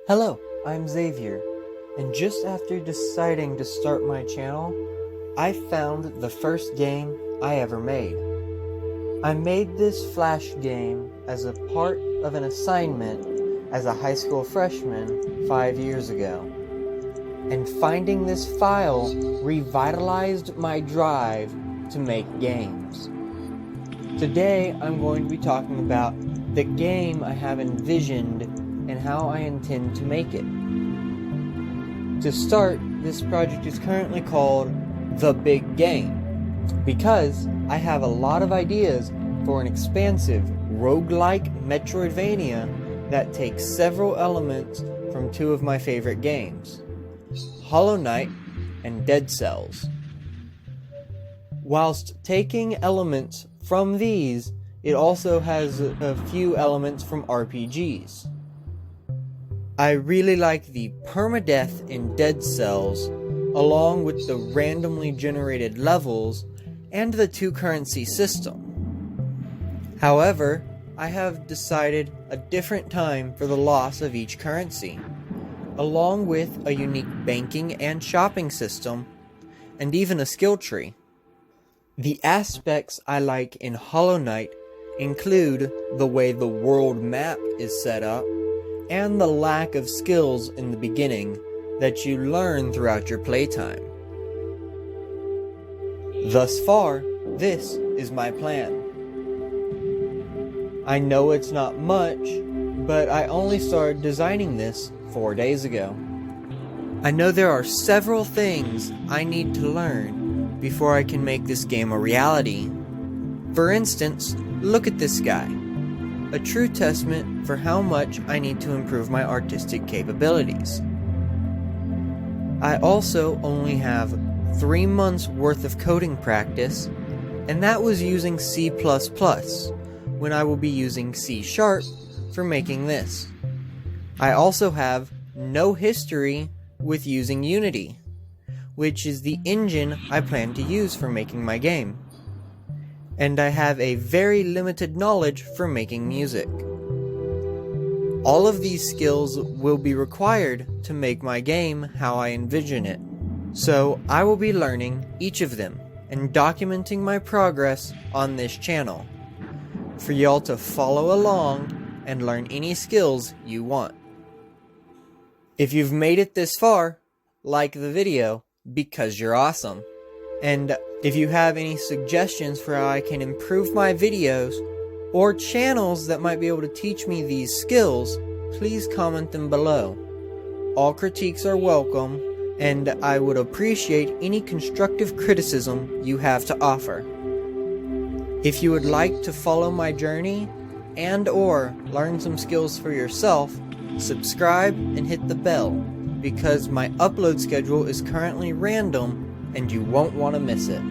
Hello, I'm Xavier, and just after deciding to start my channel, I found the first game I ever made. I made this Flash game as a part of an assignment as a high school freshman 5 years ago, and finding this file revitalized my drive to make games. Today I'm going to be talking about the game I have envisioned and how I intend to make it. To start, this project is currently called The Big Game, because I have a lot of ideas for an expansive roguelike Metroidvania that takes several elements from two of my favorite games, Hollow Knight and Dead Cells. Whilst taking elements from these, it also has a few elements from RPGs. I really like the permadeath in Dead Cells, along with the randomly generated levels and the two-currency system. However, I have decided a different time for the loss of each currency, along with a unique banking and shopping system, and even a skill tree. The aspects I like in Hollow Knight include the way the world map is set up, and the lack of skills in the beginning that you learn throughout your playtime. Thus far, this is my plan. I know it's not much, but I only started designing this 4 days ago. I know there are several things I need to learn before I can make this game a reality. For instance, look at this guy. A true testament for how much I need to improve my artistic capabilities. I also only have 3 months worth of coding practice, and that was using C++, when I will be using C# for making this. I also have no history with using Unity, which is the engine I plan to use for making my game. And I have a very limited knowledge for making music. All of these skills will be required to make my game how I envision it. So I will be learning each of them and documenting my progress on this channel for y'all to follow along and learn any skills you want. If you've made it this far, like the video because you're awesome. And if you have any suggestions for how I can improve my videos, or channels that might be able to teach me these skills, please comment them below. All critiques are welcome, and I would appreciate any constructive criticism you have to offer. If you would like to follow my journey, and/or learn some skills for yourself, subscribe and hit the bell, because my upload schedule is currently random and you won't want to miss it.